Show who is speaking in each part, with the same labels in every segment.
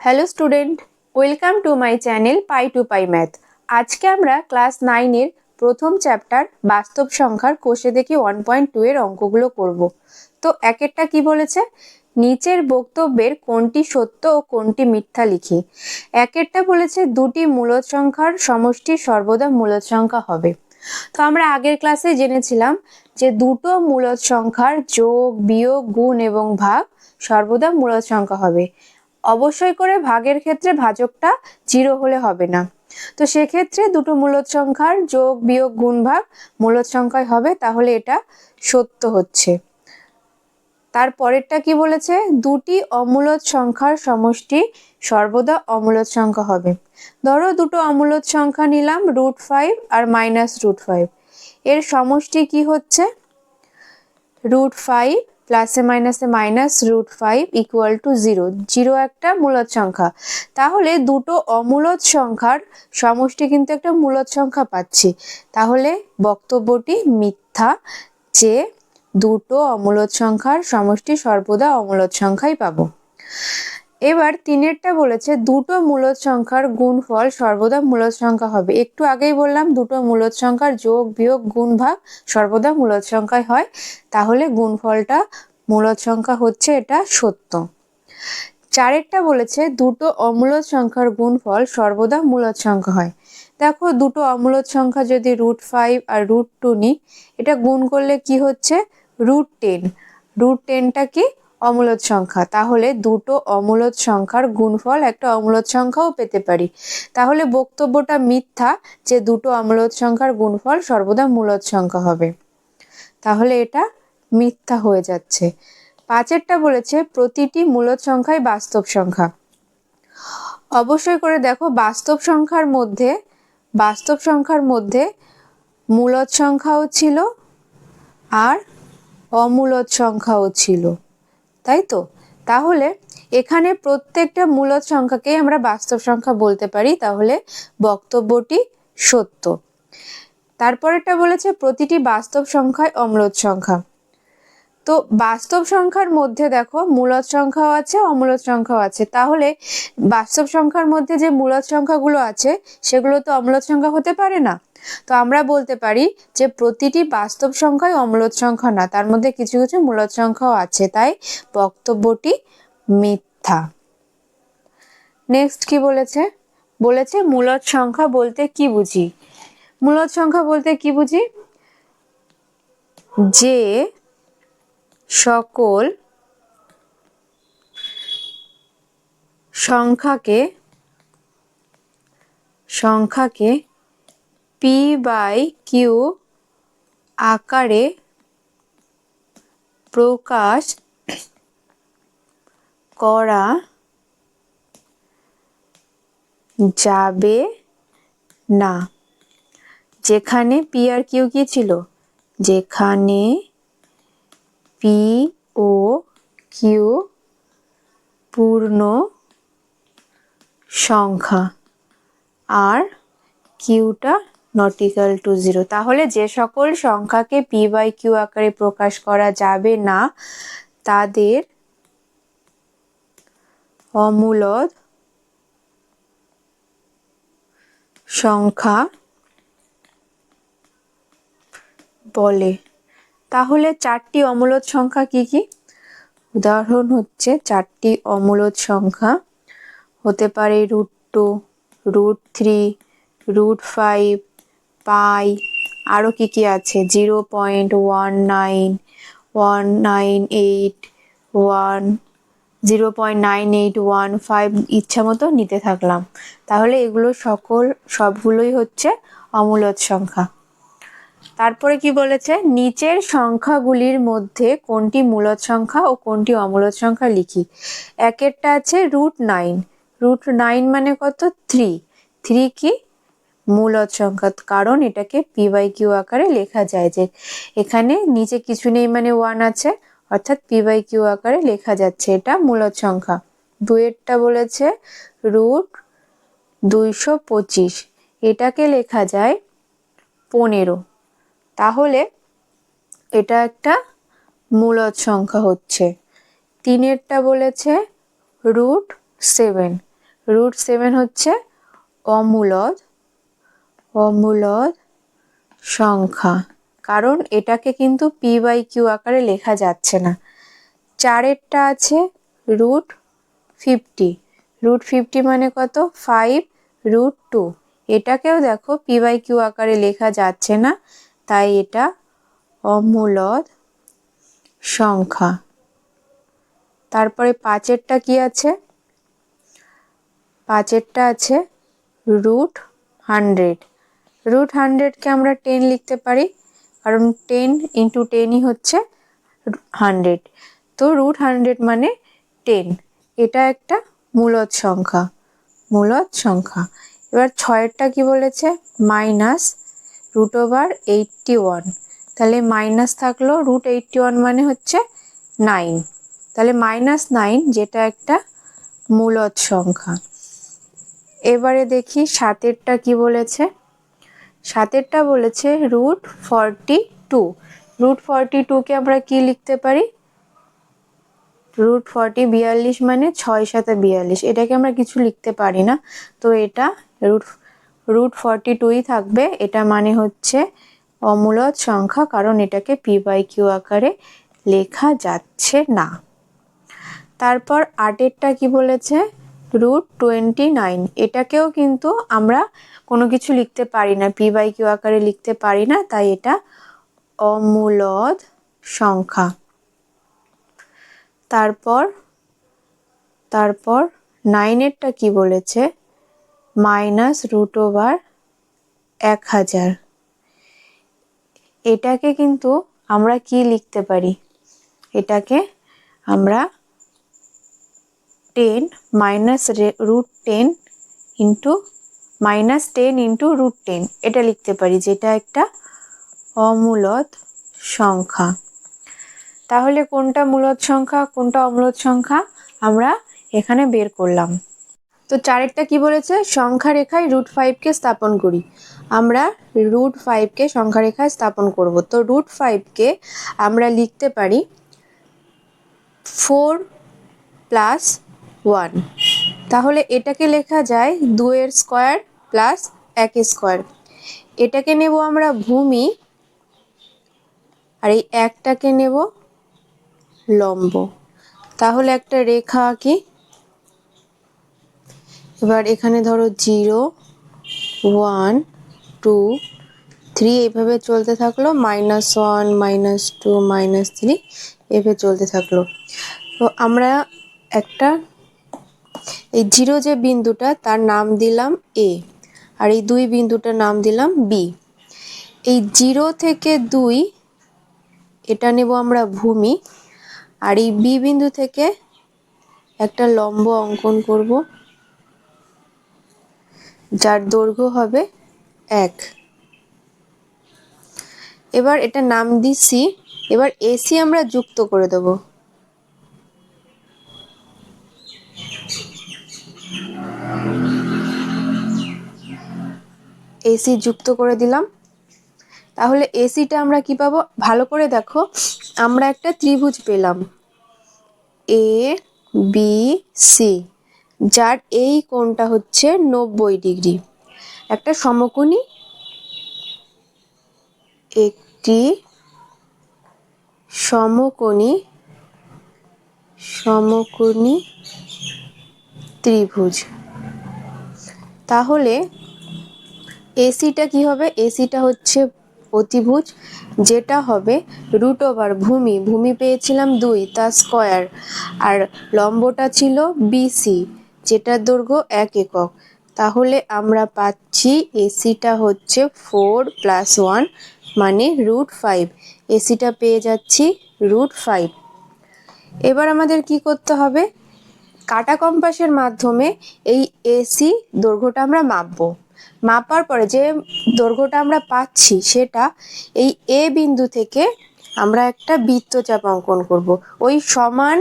Speaker 1: Hello student, welcome to my channel pi to pi math. আজকে আমরা class 9-এর প্রথম chapter বাস্তব সংখ্যার কোষে দেখি 1.2 এর অঙ্কগুলো করব। তো একেরটা কি বলেছে, নিচের বক্তব্যের কোনটি সত্য ও কোনটি মিথ্যা লিখি। একেরটা বলেছে দুটি মূলদ সংখ্যার সমষ্টি সর্বদা মূলদ সংখ্যা হবে। তো আমরা আগের ক্লাসে জেনেছিলাম যে দুটো মূলদ সংখ্যার যোগ, বিয়োগ, গুণ এবং ভাগ সর্বদা মূলদ সংখ্যা হবে। অবশ্যই করে ভাগের ক্ষেত্রে ভাজকটা 0 হলে হবে না। তো সেক্ষেত্রে দুটো মূলদ সংখ্যার যোগ, বিয়োগ, গুণ, ভাগ মূলদ সংখ্যায় হবে, তাহলে এটা সত্য হচ্ছে। তারপরেরটা কি বলেছে, দুটি অমূলদ সংখ্যার সমষ্টি সর্বদা অমূলদ সংখ্যা হবে। ধরো দুটো অমূলদ সংখ্যা নিলাম, √5 আর -√5। এর সমষ্টি কি হচ্ছে, √5 প্লাসে মাইনাসে -√5 ইকুয়াল টু 0। 0 একটা মূলদ সংখ্যা, তাহলে দুটো অমূলদ সংখ্যার সমষ্টি কিন্তু একটা মূলদ সংখ্যা পাচ্ছি। তাহলে বক্তব্যটি মিথ্যা যে দুটো অমূলদ সংখ্যার সমষ্টি সর্বদা অমূলদ সংখ্যাই পাবো। এবার তিনেরটা বলেছে দুটো মূলদ সংখ্যার গুণফল সর্বদা মূলদ সংখ্যা হবে। একটু আগেই বললাম দুটো মূলদ সংখ্যার যোগ, বিয়োগ, গুণ, ভাগ সর্বদা মূলদ সংখ্যায় হয়, তাহলে গুণফলটা মূলদ সংখ্যা হচ্ছে, এটা সত্য। চারেরটা বলেছে দুটো অমূলদ সংখ্যার গুণফল সর্বদা মূলদ সংখ্যা হয়। দেখো দুটো অমূলদ সংখ্যা যদি √5 আর √2 নিই, এটা গুণ করলে কি হচ্ছে, √10। √10টা কি অমূলদ সংখ্যা, তাহলে দুটো অমূলদ সংখ্যার গুণফল একটা অমূলদ সংখ্যাও পেতে পারি। তাহলে বক্তব্যটা মিথ্যা যে দুটো অমূলদ সংখ্যার গুণফল সর্বদা মূলদ সংখ্যা হবে, তাহলে এটা মিথ্যা হয়ে যাচ্ছে। পাঁচেরটা বলেছে প্রতিটি মূলদ সংখ্যাই বাস্তব সংখ্যা। অবশ্যই করে দেখো বাস্তব সংখ্যার মধ্যে মূলদ সংখ্যাও ছিল আর অমূলদ সংখ্যাও ছিল, তাই তো? তাহলে এখানে প্রত্যেকটা মূলদ সংখ্যাকেই আমরা বাস্তব সংখ্যা বলতে পারি, তাহলে বক্তব্যটি সত্য। তারপরেরটা বলেছে প্রতিটি বাস্তব সংখ্যায় অমূলদ সংখ্যা। তো বাস্তব সংখ্যার মধ্যে দেখো মূলদ সংখ্যাও আছে, অমূলদ সংখ্যাও আছে, তাহলে বাস্তব সংখ্যার মধ্যে যে মূলদ সংখ্যাগুলো আছে সেগুলো তো অমূলদ সংখ্যা হতে পারে না। তো আমরা বলতে পারি যে প্রতিটি বাস্তব সংখ্যাই অমূলদ সংখ্যা না, তার মধ্যে কিছু কিছু মূলদ সংখ্যাও আছে, তাই বক্তব্যটি মিথ্যা। নেক্সট কি বলেছে, মূলদ সংখ্যা বলতে কি বুঝি। মূলদ সংখ্যা বলতে কি বুঝি, যে সকল সংখ্যাকে p/q আকারে প্রকাশ করা যাবে না। যেখানে p আর q কি ছিল, যেখানে p ও q পূর্ণ সংখ্যা আর কিউটা নট ইকুয়াল টু 0। তাহলে যে সকল সংখ্যাকে p/q আকারে প্রকাশ করা যাবে না তাদের অমূলদ সংখ্যা বলে। তাহলে চারটি অমূলদ সংখ্যা কি কি, উদাহরণ হচ্ছে চারটি অমূলদ সংখ্যা হতে পারে √2, √3, √5, পাই, আরও কি কি আছে 0.191981, 0.9815 ইচ্ছা মতো নিতে থাকলাম। তাহলে এগুলো সবগুলোই হচ্ছে অমূলদ সংখ্যা। তারপরে কি বলেছে, নিচের সংখ্যাগুলির মধ্যে কোনটি মূলদ সংখ্যা ও কোনটি অমূলদ সংখ্যা লিখি। একেরটা আছে √9। √9 মানে কত, 3। 3 কি মূলদ সংখ্যা, কারণ এটাকে p/q আকারে লেখা যায়, যে এখানে নিচে কিছু নেই মানে 1 আছে, অর্থাৎ p/q আকারে লেখা যাচ্ছে, এটা মূলদ সংখ্যা। দুইয়েরটা বলেছে √225, এটাকে লেখা যায় 15, তাহলে এটা একটা মূলদ সংখ্যা হচ্ছে। তিনেরটা বলেছে √7, √7 হচ্ছে অমূলদ সংখ্যা, কারণ এটাকে কিন্তু p/q আকারে লেখা যাচ্ছে না। 4এরটা আছে √50, √50 মানে কত? 5√2। এটাকেও দেখো p/q আকারে লেখা যাচ্ছে না, তাই এটা অমূলদ সংখ্যা। তারপরে 5এরটা কি আছে? 5এরটা আছে √100। √100কে আমরা 10 লিখতে পারি, কারণ 10 × 10ই হচ্ছে 100। তো √100 মানে 10। এটা একটা মূলদ সংখ্যা। এবার 6এরটা কি বলেছে? -√81। তাহলে মাইনাস থাকলো, √81 মানে হচ্ছে 9। তাহলে -9 যেটা একটা মূলদ সংখ্যা। এবারে দেখি 7এরটা কি বলেছে? 7এরটা বলেছে √42। √42কে আমরা কি লিখতে পারি? √40 42 মানে 6 × 7 42। এটাকে আমরা কিছু লিখতে পারি না, তো এটা √42ই থাকবে। এটা মানে হচ্ছে অমূলদ সংখ্যা, কারণ এটাকে p/q আকারে লেখা যাচ্ছে না। তারপর 8এরটা কি বলেছে? √29। এটাকেও কিন্তু আমরা কোনো কিছু লিখতে পারি না, p/q আকারে লিখতে পারি না, তাই এটা অমূলদ সংখ্যা। তারপর 9এরটা কি বলেছে? -√1000। এটাকে কিন্তু আমরা কি লিখতে পারি? এটাকে আমরা 10 -√10 × -10 × এটা লিখতে পারি, যেটা একটা অমূলদ সংখ্যা। তাহলে কোনটা মূলদ সংখ্যা কোনটা অমূলদ সংখ্যা আমরা এখানে বের করলাম। তো 4এরটা কি বলেছে? সংখ্যা রেখায় √5কে স্থাপন করি। আমরা √5কে সংখ্যা রেখায় স্থাপন করব। তো √5কে আমরা লিখতে পারি 4 + 1। তাহলে এটাকে লেখা যায় 2 এর স্কয়ার + 1 এর স্কয়ার। এটাকে নেব আমরা ভূমি, আর এই একটাকে নেব লম্ব। তাহলে একটা রেখা আঁকি। এবার এখানে ধরো 0 1 2 3 এইভাবে চলতে থাকলো, -1 -2 -3 এভাবে চলতে থাকলো। তো আমরা একটা এই 0 যে বিন্দুটা তার নাম দিলাম a, আর এই 2 বিন্দুটার নাম দিলাম b। এই 0 থেকে 2 এটা নেব আমরা ভূমি, আর এই b বিন্দু থেকে একটা লম্ব অঙ্কন করব, যার দৈর্ঘ্য হবে 1। এবার এটা নাম দিই c। এবার AC আমরা যুক্ত করে দেব। AC যুক্ত করে দিলাম। তাহলে ACটা আমরা কি পাবো? ভালো করে দেখো, আমরা একটা ত্রিভুজ পেলাম ABC, যার এই কোণটা হচ্ছে 90 ডিগ্রি। একটা সমকোণী, একটি সমকোণী ত্রিভুজ। তাহলে ACটা কি হবে? ACটা হচ্ছে অতিভুজ, যেটা হবে ভূমি পেয়েছিলাম 2 তার স্কয়ার, আর লম্বটা ছিল BC, যেটার দৈর্ঘ্য 1 একক। তাহলে আমরা পাচ্ছি ACটা হচ্ছে 4 + 1 মানে √5। ACটা পেয়ে যাচ্ছি √5। এবার আমাদের কি করতে হবে? কাঁটা কম্পাসের মাধ্যমে এই AC দৈর্ঘ্যটা আমরা মাপবো। মাপার পরে যে দৈর্ঘ্যটা আমরা পাচ্ছি সেটা এই A বিন্দু থেকে আমরা একটা বৃত্তচাপ অঙ্কন করব। ওই সমান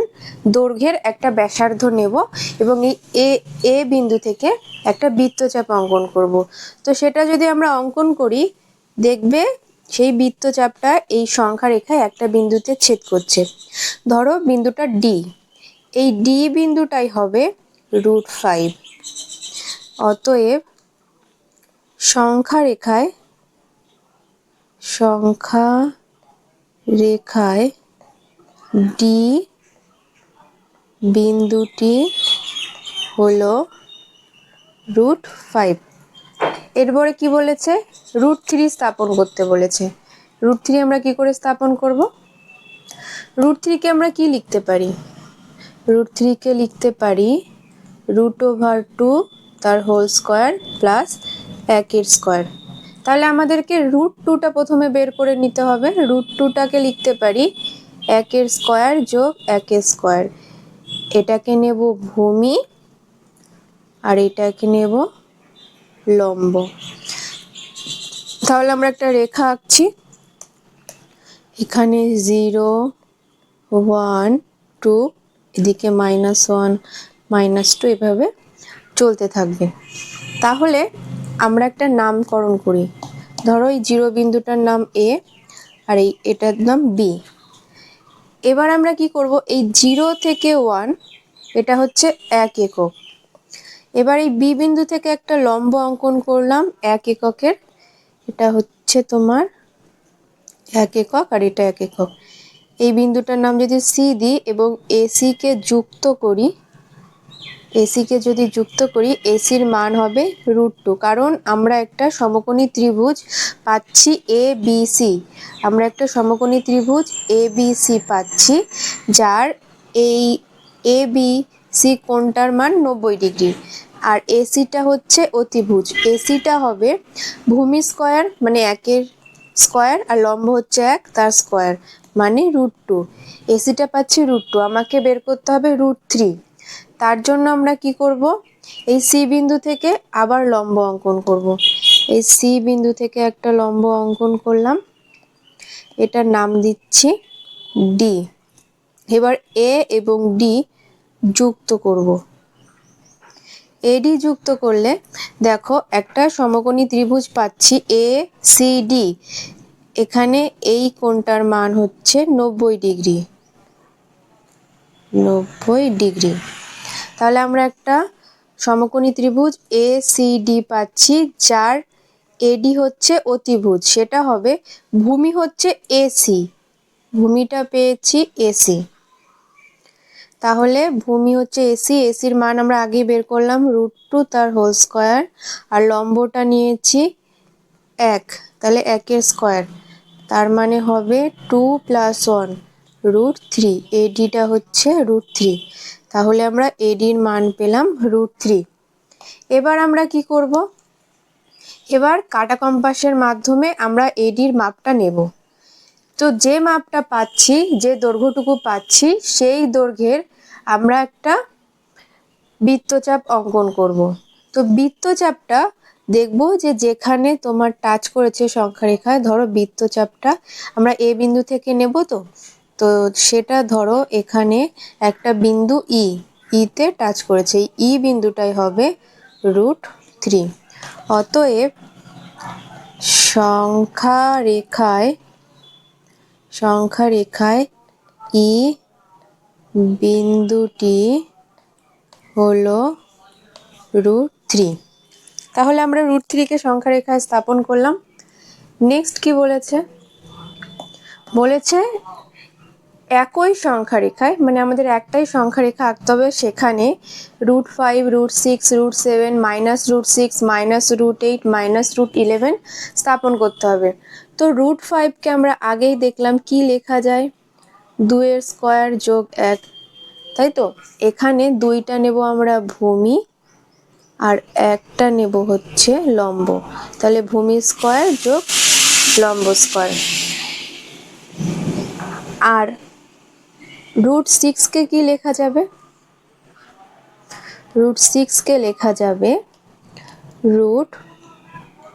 Speaker 1: দৈর্ঘ্যের একটা ব্যাসার্ধ নেব এবং এই A বিন্দু থেকে একটা বৃত্তচাপ অঙ্কন করব। তো সেটা যদি আমরা অঙ্কন করি, দেখবে সেই বৃত্তচাপটা এই সংখ্যা রেখায় একটা বিন্দুতে ছেদ করছে। ধরো বিন্দুটা D, এই D বিন্দুটাই হবে √5। অতএব সংখ্যা রেখায় ডি বিন্দুটি হলো √5। এরপরে কি বলেছে, √3 স্থাপন করতে বলেছে। √3 আমরা কি করে স্থাপন করব? √3 কে আমরা কি লিখতে পারি? √3 কে লিখতে পারি √2 তার হোল স্কয়ার প্লাস 1 স্কয়ার। তাহলে আমাদেরকে √2টা প্রথমে বের করে নিতে হবে। √2টাকে লিখতে পারি 1 স্কয়ার যোগ 1 স্কয়ার। এটাকে নেব ভূমি আর এটাকে নেব লম্ব। তাহলে আমরা একটা রেখা আঁকছি। এখানে 0 1 2, এদিকে -1 -2 এভাবে চলতে থাকবে। তাহলে আমরা একটা নামকরণ করি। ধরো এই 0 বিন্দুটার নাম A আর এটার নাম B। এবার আমরা কি করব, এই 0 থেকে 1 এটা হচ্ছে 1 একক। এবার এই B বিন্দু থেকে একটা লম্ব অঙ্কন করলাম 1 এককের। এটা হচ্ছে তোমার 1 একক আর এটা 1 একক। এই বিন্দুটার নাম যদি C দিই এবং AC কে যুক্ত করি, এসির মান হবে √2। কারণ আমরা একটা সমকোণী ত্রিভুজ পাচ্ছি ABC। আমরা একটা সমকোণী ত্রিভুজ ABC পাচ্ছি, যার এই ABC কোণটার মান 90 ডিগ্রি। আর এসিটা হচ্ছে অতিভুজ। এসিটা হবে ভূমি স্কয়ার মানে 1 স্কয়ার আর লম্ব হচ্ছে 1 তার স্কয়ার মানে √2। এসিটা পাচ্ছি √2, আমাকে বের করতে হবে √3। তার জন্য আমরা কি করব, এই সি বিন্দু থেকে আবার লম্ব অঙ্কন করব। এই সি বিন্দু থেকে একটা লম্ব অঙ্কন করলাম, এটার নাম দিচ্ছি ডি। এবার এ এবং ডি যুক্ত করব। এডি যুক্ত করলে দেখো একটা সমকোণী ত্রিভুজ পাচ্ছি ACD। এখানে এই কোণটার মান হচ্ছে 90 ডিগ্রি। তাহলে আমরা একটা সমকোণী ত্রিভুজ ACD পাচ্ছি, যার এডি হচ্ছে অতিভুজ, সেটা হবে ভূমি হচ্ছে AC। ভূমিটা পেয়েছি AC। তাহলে ভূমি হচ্ছে এসির মান আমরা আগে বের করলাম √2 তার হোল স্কয়ার আর লম্বটা নিয়েছি 1, তাহলে 1 স্কয়ার, তার মানে হবে 2 + 1 √3। এডিটা হচ্ছে √3। তাহলে আমরা এডির মান পেলাম √3। এবার আমরা কি করব, এবার কাঁটা কম্পাসের মাধ্যমে আমরা এডির মাপটা নেব। তো যে মাপটা পাচ্ছি, যে দৈর্ঘ্যটুকু পাচ্ছি, সেই দৈর্ঘ্যের আমরা একটা বৃত্তচাপ অঙ্কন করব। তো বৃত্তচাপটা দেখব যে যেখানে তোমার টাচ করেছে সংখ্যা রেখায়, ধরো বৃত্তচাপটা আমরা এ বিন্দু থেকে নেব। তো সেটা ধরো এখানে একটা বিন্দু ইতে টাচ করেছে, এই বিন্দুটাই হবে √3। অতএব সংখ্যা রেখায় ই বিন্দুটি হলো √3। তাহলে আমরা √3 কে সংখ্যা রেখায় স্থাপন করলাম। নেক্সট কি বলেছে, একই সংখ্যা রেখায়, মানে আমাদের একটাই সংখ্যা রেখা আঁকতে হবে, সেখানে √5 √6 √7 -√6 -√8 -√11 স্থাপন করতে হবে। তো √5 কে আমরা আগেই দেখলাম কি লেখা যায়, 2 এর স্কয়ার যোগ 1, তাই তো। এখানে 2টা নেব আমরা ভূমি আর 1টা নেব হচ্ছে লম্ব, তাহলে ভূমি স্কয়ার যোগ লম্ব স্কয়ার। আর √6 কে কি লেখা যাবে, √6 কে লেখা যাবে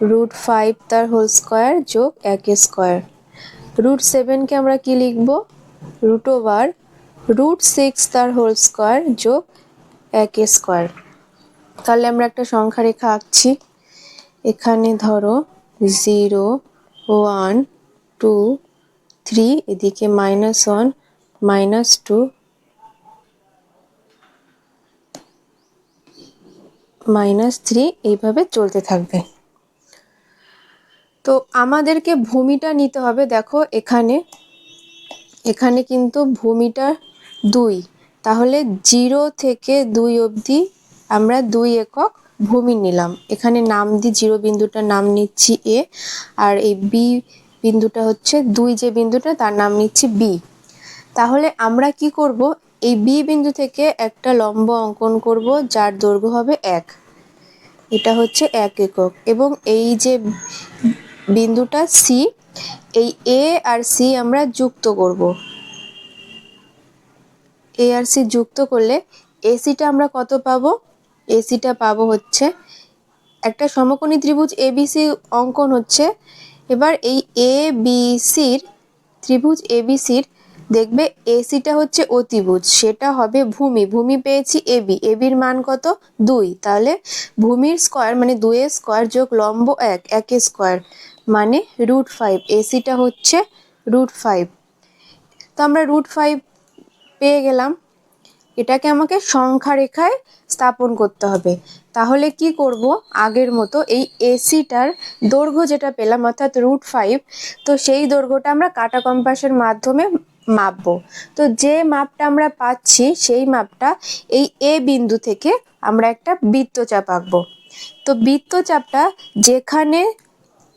Speaker 1: √5 তার হোল স্কয়ার যোগ 1 স্কয়ার। √7 কে আমরা কি লিখব, √6 তার হোল স্কয়ার যোগ 1 স্কয়ার। তাহলে আমরা একটা সংখ্যা রেখা আঁকছি। এখানে ধরো 0 1 2 3, এদিকে -1 -2 -3 এইভাবে চলতে থাকবে। তো আমাদেরকে ভূমিটা নিতে হবে। দেখো এখানে এখানে কিন্তু ভূমিটা 2, তাহলে 0 থেকে 2 অবধি আমরা 2 একক ভূমি নিলাম। এখানে নাম দিই, 0 বিন্দুটার নাম নিচ্ছি এ, আর এই বি বিন্দুটা হচ্ছে 2 যে বিন্দুটা তার নাম নিচ্ছি বি। তাহলে আমরা কি করব, এই বি বিন্দু থেকে একটা লম্ব অঙ্কন করব যার দৈর্ঘ্য হবে 1, এটা হচ্ছে 1 একক। এবং এই যে বিন্দুটা সি, এই এ আর সি আমরা যুক্ত করব। এ আর সি যুক্ত করলে এসিটা আমরা কত পাবো? এসিটা পাবো হচ্ছে একটা সমকোণী ত্রিভুজ এবিসি অঙ্কন হচ্ছে। এবার এই এ বি সির ত্রিভুজ এবিসির দেখবে এসিটা হচ্ছে অতিভুজ, সেটা হবে ভূমি। ভূমি পেয়েছি এবি, এবির মান কত? 2, তাহলে ভূমির স্কয়ার মানে 2 এর স্কয়ার যোগ লম্ব 1, 1 এর স্কয়ার মানে √5। এসিটা হচ্ছে √5। তো আমরা √5 পেয়ে গেলাম। এটাকে আমাকে সংখ্যা রেখায় স্থাপন করতে হবে। তাহলে কি করব, আগের মতো এই এসিটার দৈর্ঘ্য যেটা পেলাম অর্থাৎ √5, তো সেই দৈর্ঘ্যটা আমরা কাঁটা কম্পাসের মাধ্যমে মাপবো। তো যে মাপটা আমরা পাচ্ছি সেই মাপটা এই এ বিন্দু থেকে আমরা একটা বৃত্তচাপ আঁকবো। তো বৃত্তচাপটা যেখানে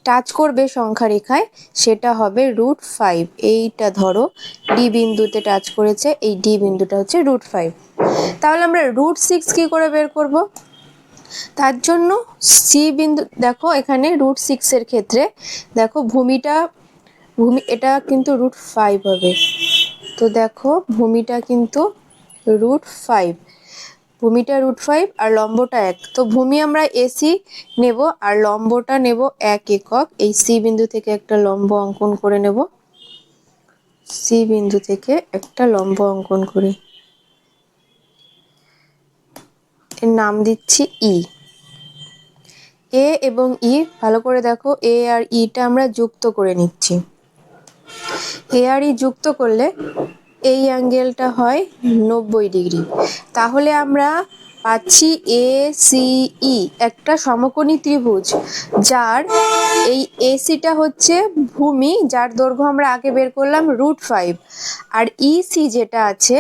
Speaker 1: টাচ করবে সংখ্যা রেখায় সেটা হবে √5। এইটা ধরো ডি বিন্দুতে টাচ করেছে, এই ডি বিন্দুটা হচ্ছে √5। তাহলে আমরা √6 কি করে বের করব? তার জন্য সি বিন্দু, দেখো এখানে √6 এর ক্ষেত্রে দেখো ভূমি এটা কিন্তু √5 হবে। তো দেখো ভূমিটা কিন্তু √5, ভূমিটা √5 আর লম্বটা 1। তো ভূমি আমরা এসি নেব আর লম্বটা নেব 1 একক। এই সি বিন্দু থেকে একটা লম্ব অঙ্কন করে নেব। সি বিন্দু থেকে একটা লম্ব অঙ্কন করে এর নাম দিচ্ছি ই। এ এবং ই ভালো করে দেখো, এ আর ইটা আমরা যুক্ত করে নিচ্ছি। এ আর ই যুক্ত করলে এই অ্যাঙ্গেলটা হয় 90 ডিগ্রি। তাহলে আমরা পাচ্ছি এ সি ই একটা সমকোণী ত্রিভুজ, যার এই এসিটা হচ্ছে ভূমি, যার দৈর্ঘ্য আমরা আগে বের করলাম √5, আর ইসি যেটা আছে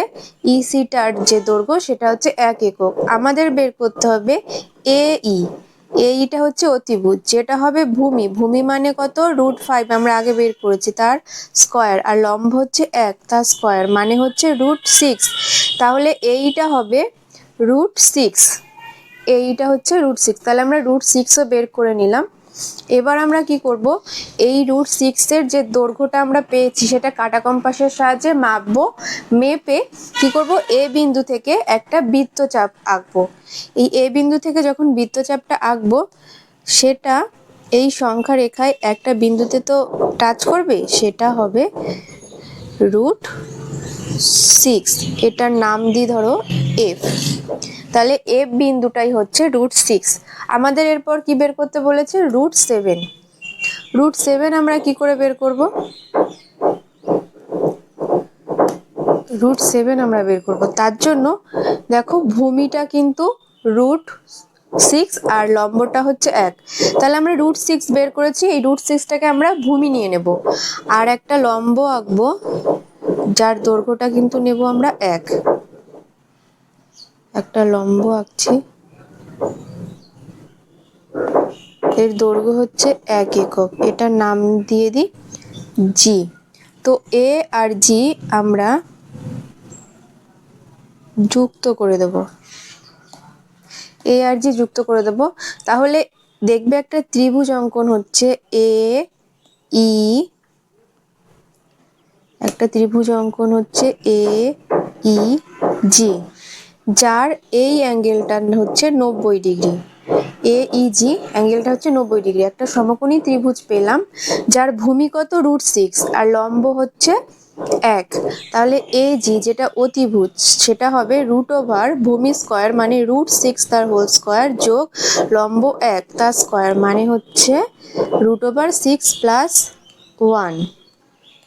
Speaker 1: ইসিটার যে দৈর্ঘ্য সেটা হচ্ছে 1 একক। আমাদের বের করতে হবে এ ই। এইটা হচ্ছে অতিভুজ, যেটা হবে ভূমি। ভূমি মানে কত? √5 আমরা আগে বের করেছি, তার স্কয়ার, আর লম্ব হচ্ছে 1, তার স্কয়ার মানে হচ্ছে √6। তাহলে এইটা হবে √6, এইটা হচ্ছে √6। তাহলে আমরা √6ও বের করে নিলাম। এবার আমরা কি করব, এই √6 এর যে দৈর্ঘ্যটা আমরা পেয়েছি সেটা কাঁটা কম্পাসের সাহায্যে মাপবো। মেপে কি করব, এ বিন্দু থেকে একটা বৃত্তচাপ আঁকবো। এই এ বিন্দু থেকে যখন বৃত্তচাপটা আঁকবো, সেটা এই সংখ্যা রেখায় একটা বিন্দুতে তো টাচ করবে, সেটা হবে √6। এটার নাম দিই ধরো এফ। তাহলে এফ বিন্দুটাই হচ্ছে √6। আমাদের এরপর কি বের করতে বলেছে? √7। √7 আমরা কি করে বের করব? √7 আমরা বের করব, তার জন্য দেখো ভূমিটা কিন্তু √6 আর লম্বটা হচ্ছে 1। তাহলে আমরা √6 বের করেছি, এই √6টাকে আমরা ভূমি নিয়ে নেব আর একটা লম্ব আঁকবো যার দৈর্ঘ্যটা কিন্তু নেব আমরা 1। একটা লম্ব আঁকছি, এর দৈর্ঘ্য হচ্ছে 1 একক। এটার নাম দিয়ে দিই জি। তো এ আর জি আমরা যুক্ত করে দেব, এ আর জি যুক্ত করে দেব। তাহলে দেখবে একটা ত্রিভুজ অঙ্কন হচ্ছে এ ই, একটা ত্রিভুজ অঙ্কন হচ্ছে এ ই জি, যার এই অ্যাঙ্গেলটা হচ্ছে 90 ডিগ্রি। এ ই জি অ্যাঙ্গেলটা হচ্ছে 90 ডিগ্রি। একটা সমকোণী ত্রিভুজ পেলাম যার ভূমি কত? √6 আর লম্ব হচ্ছে 1। তাহলে এ জি যেটা অতিভুজ সেটা হবে √ ভূমি স্কয়ার মানে √6 তার হোল স্কয়ার যোগ লম্ব 1 তার স্কয়ার মানে হচ্ছে √ 6 + 1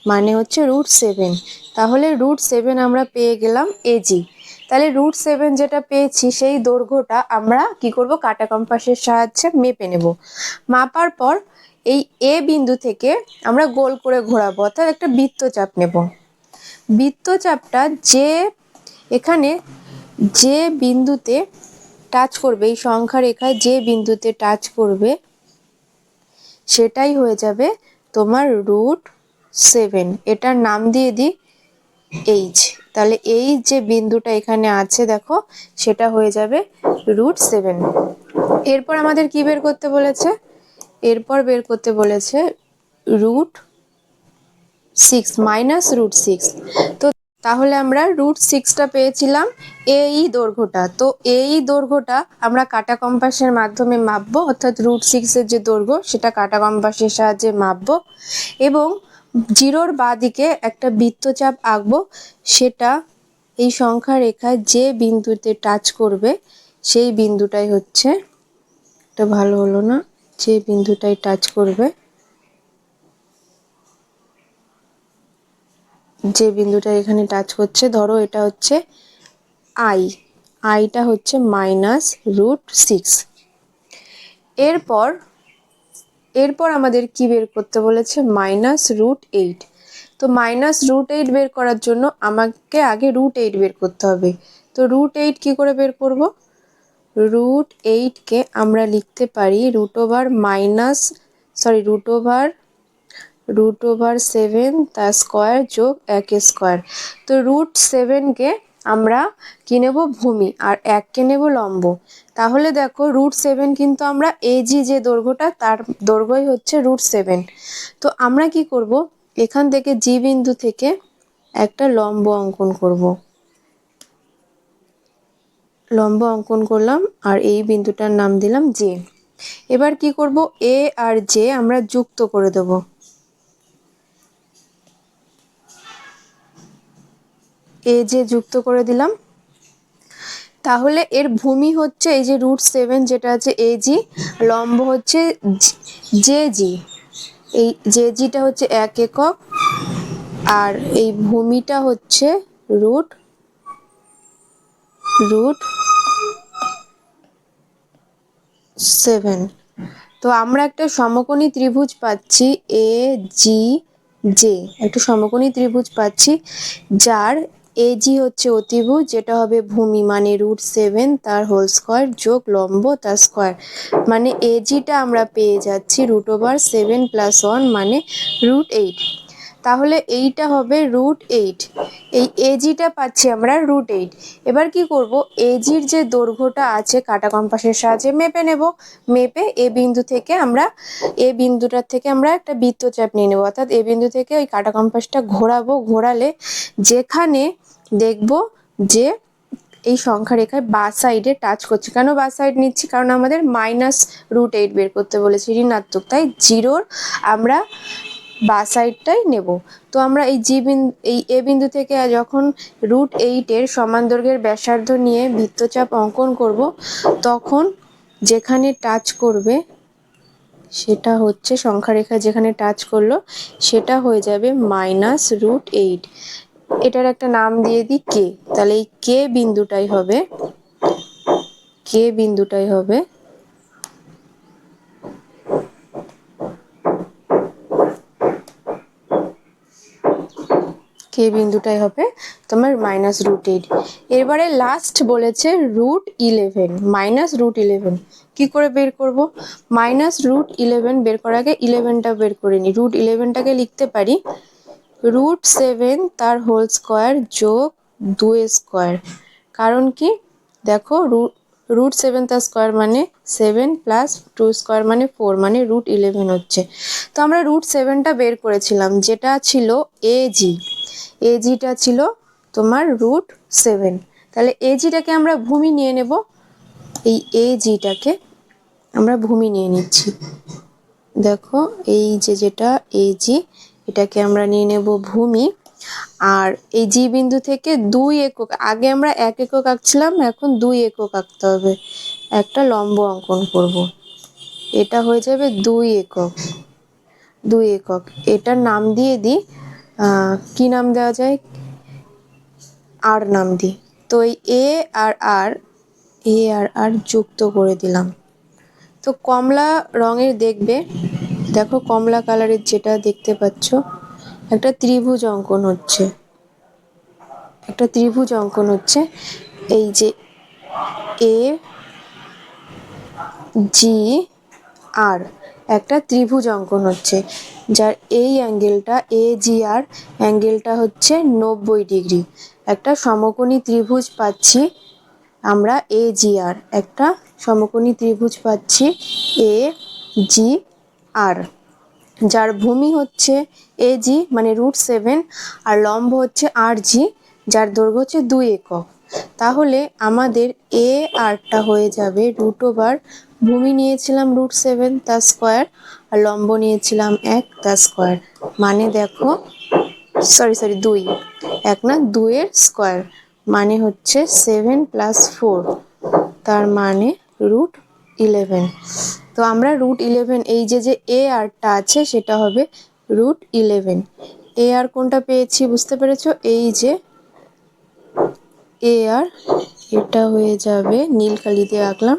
Speaker 1: মানে হচ্ছে √7। তাহলে √7 আমরা পেয়ে গেলাম এজি। তাহলে √7 যেটা পেয়েছি সেই দৈর্ঘ্যটা আমরা কি করব, কাঁটা কম্পাসের সাহায্যে মেপে নেব। মাপার পর এই এ বিন্দু থেকে আমরা গোল করে ঘোরাবো, অর্থাৎ একটা বৃত্তচাপ নেব। বৃত্তচাপটা এখানে যে বিন্দুতে টাচ করবে, এই সংখ্যা রেখায় যে বিন্দুতে টাচ করবে সেটাই হয়ে যাবে তোমার √7। এটার নাম দিয়ে দিই এইচ। তাহলে এই যে বিন্দুটা এখানে আছে দেখো, সেটা হয়ে যাবে √7। এরপর আমাদের কি বের করতে বলেছে? এরপর বের করতে বলেছে √6 মাইনাস √6। তো তাহলে আমরা √6টা পেয়েছিলাম এই দৈর্ঘ্যটা। তো এই দৈর্ঘ্যটা আমরা কাঁটা কম্পাসের মাধ্যমে মাপবো, অর্থাৎ √6 এর যে দৈর্ঘ্য সেটা কাঁটা কম্পাসের সাহায্যে মাপবো এবং 0-র বাঁদিকে একটা বৃত্তচাপ আঁকবো। সেটা এই সংখ্যা রেখায় যে বিন্দুতে টাচ করবে সেই বিন্দুটাই হচ্ছে, এটা ভালো হলো না, যে বিন্দুটাই টাচ করবে, যে বিন্দুটা এখানে টাচ করছে, ধরো এটা হচ্ছে আইটা হচ্ছে -√6। এরপর আমাদের কি বের করতে বলেছে? -√8। তো -√8 বের করার জন্য আমাকে আগে √8 বের করতে হবে। তো √8 কি করে বের করব? √8কে আমরা লিখতে পারি √7 তার স্কোয়ার যোগ 1 স্কোয়ার। তো √7কে আমরা কি নেব? ভূমি, আর 1কে নেব লম্ব। তাহলে দেখো √7 কিন্তু আমরা এজি যে দৈর্ঘ্যটা তার দৈর্ঘ্যই হচ্ছে √7। তো আমরা কি করব, এখান থেকে জি বিন্দু থেকে একটা লম্ব অঙ্কন করব। লম্ব অঙ্কন করলাম আর এই বিন্দুটার নাম দিলাম জে। এবার কি করব, এ আর জে আমরা যুক্ত করে দেব। এ জে যুক্ত করে দিলাম। তাহলে এর ভূমি হচ্ছে এই যে √7 যেটা আছে এজি, লম্ব হচ্ছে জেজি। এই জেজিটা হচ্ছে 1 একক আর এই ভূমিটা হচ্ছে √7। তো আমরা একটা সমকোণী ত্রিভুজ পাচ্ছি, এ জি জে, একটা সমকোণী ত্রিভুজ পাচ্ছি যার এজি হচ্ছে অতিভুজ, যেটা হবে ভূমি মানে √7 তার হোল স্কোয়ার যোগ লম্ব তার স্কোয়ার, মানে এজিটা আমরা পেয়ে যাচ্ছি √7 + 1 মানে √8। তাহলে এইটা হবে √8। এই এজিটা পাচ্ছি আমরা √8। এবার কি করব, এজির যে দৈর্ঘ্যটা আছে কাঁটা কম্পাসের সাহায্যে মেপে নেব। মেপে এ বিন্দুটার থেকে আমরা একটা বৃত্তচাপ নিয়ে নেব, অর্থাৎ এ বিন্দু থেকে ওই কাঁটা কম্পাসটা ঘোরাবো। ঘোরালে যেখানে দেখব যে এই সংখ্যা রেখায় বা সাইডে টাচ করছে। কেন বা সাইড নিচ্ছি? কারণ আমাদের -√8 বের করতে বলেছি, ঋণাত্মক, তাই 0-র আমরা বা সাইডটাই নেব। তো আমরা এই এ বিন্দু থেকে যখন √8 এর সমান দৈর্ঘ্যের ব্যাসার্ধ নিয়ে বৃত্তচাপ অঙ্কন করব, তখন যেখানে টাচ করবে সেটা হচ্ছে, সংখ্যা রেখা যেখানে টাচ করলো সেটা হয়ে যাবে -√8। এটার একটা নাম দিয়ে দিই কে। তাহলে এই কে বিন্দুটাই হবে তোমার -√8। এবারে লাস্ট বলেছে √11 কি করে বের করব? -√11 বের করার আগে 11টা বের করে নিই। √11টাকে লিখতে পারি √7 তার হোল স্কোয়ার যোগ 2 স্কোয়ার। কারণ কি, দেখো √7 তার স্কোয়ার মানে 7 + 2 স্কোয়ার মানে 4, মানে √11 হচ্ছে। তো আমরা √7টা বের করেছিলাম, যেটা ছিল এজিটা ছিল তোমার √7। তাহলে এজিটাকে আমরা ভূমি নিয়ে নেব। এই এজিটাকে আমরা ভূমি নিয়ে নিচ্ছি। দেখো এই যেটা এজি, এটাকে আমরা নিয়ে নেব ভূমি। আর এই জি বিন্দু থেকে 2 একক, আগে আমরা 1 একক আঁকছিলাম, এখন 2 একক আঁকতে হবে। একটা লম্ব অঙ্কন করব, এটা হয়ে যাবে 2 একক। এটার নাম দিয়ে দিই, কি নাম দেওয়া যায়? আর নাম দিই। তো এই এ আর আর যুক্ত করে দিলাম। তো কমলা রঙের দেখবে, দেখো কমলা কালারের যেটা দেখতে পাচ্ছ, একটা ত্রিভুজ অঙ্কন হচ্ছে, এই যে এ জি আর একটা ত্রিভুজ অঙ্কন হচ্ছে, যার এই অ্যাঙ্গেলটা এ জি আর অ্যাঙ্গেলটা হচ্ছে 90 ডিগ্রি। একটা সমকোণী ত্রিভুজ পাচ্ছি আমরা, এ জি আর একটা সমকোণী ত্রিভুজ পাচ্ছি এ জি আর, যার ভূমি হচ্ছে এ জি মানে √7 আর লম্ব হচ্ছে আর জি, যার দৈর্ঘ্য হচ্ছে 2 একক। তাহলে আমাদের এ আরটা হয়ে যাবে √, ভূমি নিয়েছিলাম √7 তার স্কোয়ার আর লম্ব নিয়েছিলাম 1 তার স্কোয়ার, মানে দেখো সরি 2, 1 না 2 এর স্কোয়ার, মানে হচ্ছে 7 + 4, তার মানে √11। তো আমরা √11 এই যে এ আরটা আছে সেটা হবে √11। এ আর কোনটা পেয়েছি বুঝতে পেরেছো? এই যে এ আর, এটা হয়ে যাবে নীল কালি দিয়ে আঁকলাম,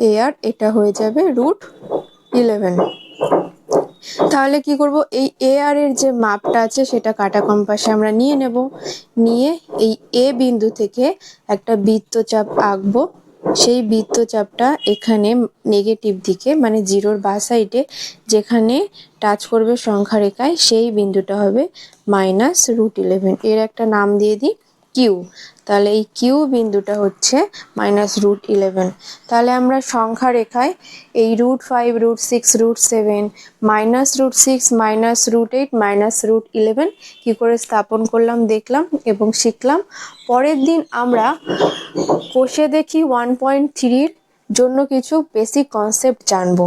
Speaker 1: এ আর এটা হয়ে যাবে √11। তাহলে কি করব, এই এ আর এর যে মাপটা আছে সেটা কাটা কম্পাসে আমরা নিয়ে নেব, নিয়ে এই এ বিন্দু থেকে একটা বৃত্তচাপ আঁকবো। সেই বৃত্তচাপটা এখানে নেগেটিভ দিকে মানে জিরোর বাঁ সাইডে যেখানে টাচ করবে সংখ্যা রেখায় সেই বিন্দুটা হবে -√11। এর একটা নাম দিয়ে দিই কিউ। তাহলে এই কিউ বিন্দুটা হচ্ছে -√11। তাহলে আমরা সংখ্যা রেখায় এই √5, √6, √7, -√6, -√8, -√11 কি করে স্থাপন করলাম দেখলাম এবং শিখলাম। পরের দিন আমরা কষে দেখি 1.3 জন্য কিছু বেসিক কনসেপ্ট জানবো।